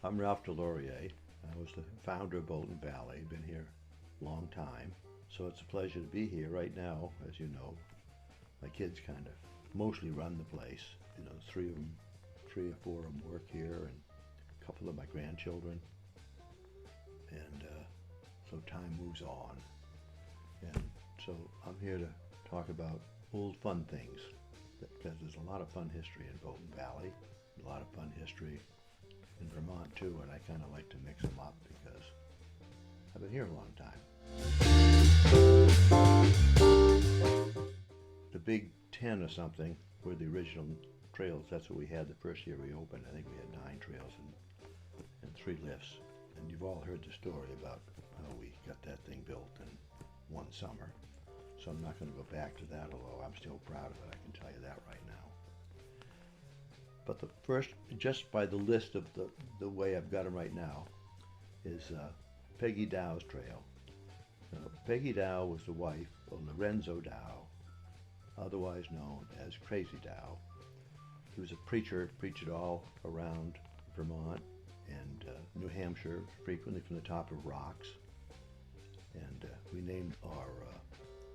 I'm Ralph DesLauriers. I was the founder of Bolton Valley. Been here a long time. So it's a pleasure to be here right now. As you know, my kids kind of mostly run the place. You know, three or four of them work here, and a couple of my grandchildren. And so time moves on. And so I'm here to talk about old fun things, because there's a lot of fun history in Bolton Valley, a lot of fun history in Vermont too, and I kind of like to mix them up because I've been here a long time. The Big 10 or something were the original trails. That's what we had the first year we opened. I think we had 9 trails and 3 lifts. And you've all heard the story about how we got that thing built in one summer. So I'm not going to go back to that, although I'm still proud of it. I can tell you that right now. But the first, just by the list of the way I've got them right now, is Peggy Dow's trail. Peggy Dow was the wife of Lorenzo Dow, otherwise known as Crazy Dow. He was a preacher, preached all around Vermont and New Hampshire, frequently from the top of rocks. And we named our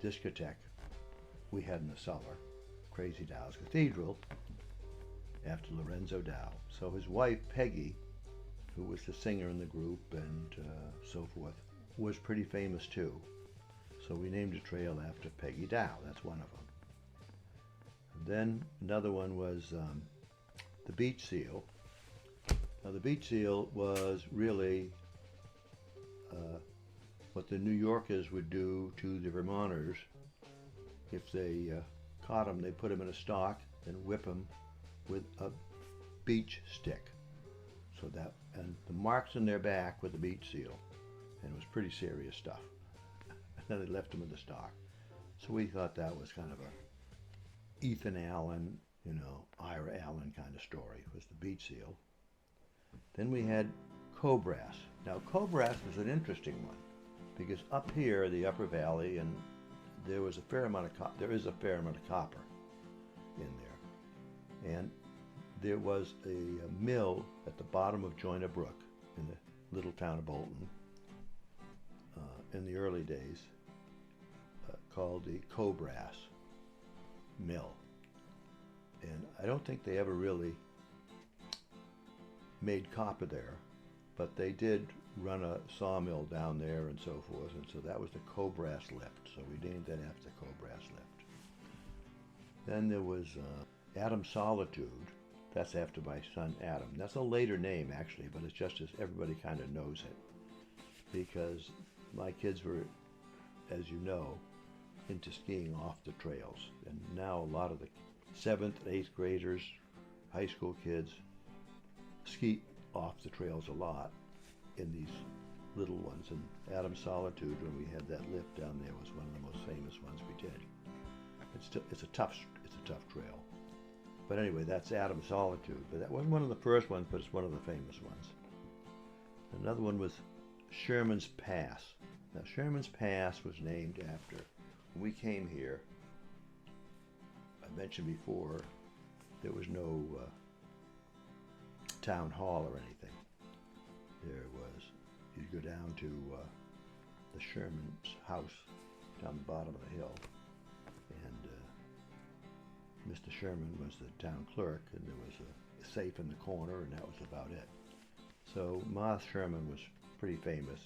discotheque we had in the cellar Crazy Dow's Cathedral, after Lorenzo Dow. So his wife, Peggy, who was the singer in the group and so forth, was pretty famous too. So we named a trail after Peggy Dow. That's one of them. And then another one was the beach seal. Now the beach seal was really what the New Yorkers would do to the Vermonters. If they caught them, they put them in a stock and whip them with a beach stick. So that, and the marks in their back were the beach seal, and it was pretty serious stuff. And then they left them in the stock. So we thought that was kind of a Ethan Allen, Ira Allen kind of story, was the beach seal. Then we had cobras. Now cobras was an interesting one, because up here, the upper valley, and there is a fair amount of copper in there. And there was a mill at the bottom of Joyner Brook in the little town of Bolton in the early days called the Cobras Mill. And I don't think they ever really made copper there, but they did run a sawmill down there and so forth, and so that was the Cobras Lift. So we named that after the Cobras Lift. Then there was Adam Solitude. That's after my son Adam. That's a later name actually, but it's just as everybody kind of knows it, because my kids were, as you know, into skiing off the trails, and now a lot of the 7th and 8th graders, high school kids, ski off the trails a lot in these little ones. And Adam Solitude, when we had that lift down there, was one of the most famous ones we did. It's a tough trail. But anyway, that's Adam Solitude. But that wasn't one of the first ones, but it's one of the famous ones. Another one was Sherman's Pass. Now Sherman's Pass was named after, when we came here, I mentioned before, there was no town hall or anything. There was, you'd go down to the Sherman's house down the bottom of the hill, and Mr. Sherman was the town clerk, and there was a safe in the corner, and that was about it. So Ma Sherman was pretty famous.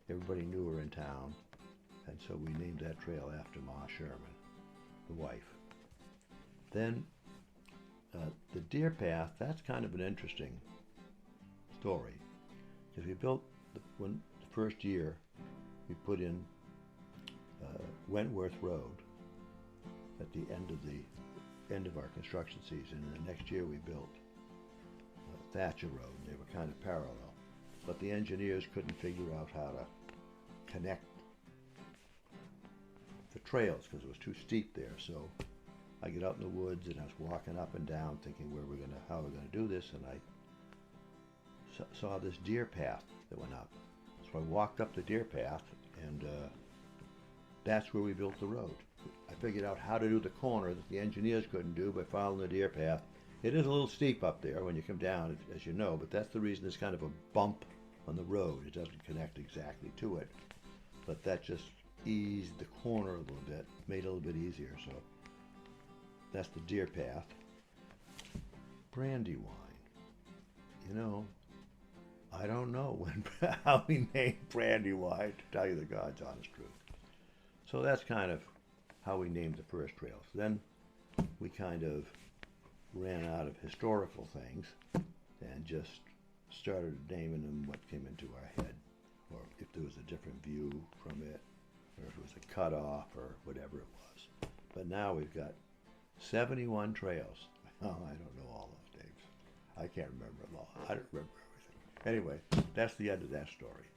Everybody knew her in town, and so we named that trail after Ma Sherman, the wife. Then the deer path, that's kind of an interesting story, because we built, the first year, we put in Wentworth Road at the end of our construction season, and the next year we built Thatcher Road. They were kind of parallel, but the engineers couldn't figure out how to connect the trails because it was too steep there. So I get out in the woods and I was walking up and down thinking how we're gonna do this, and I saw this deer path that went up. So I walked up the deer path, and that's where we built the road. I figured out how to do the corner that the engineers couldn't do by following the deer path It is a little steep up there when you come down, as you know, but that's the reason there's kind of a bump on the road. It doesn't connect exactly to it, but that just eased the corner a little bit, made it a little bit easier. So that's the deer path. Brandywine. You know, I don't know how we named Brandywine, to tell you the God's honest truth. So that's kind of how we named the first trails. Then we kind of ran out of historical things and just started naming them what came into our head, or if there was a different view from it, or if it was a cutoff, or whatever it was. But now we've got 71 trails. Oh, I don't know all those names. I can't remember them all. I don't remember everything. Anyway, that's the end of that story.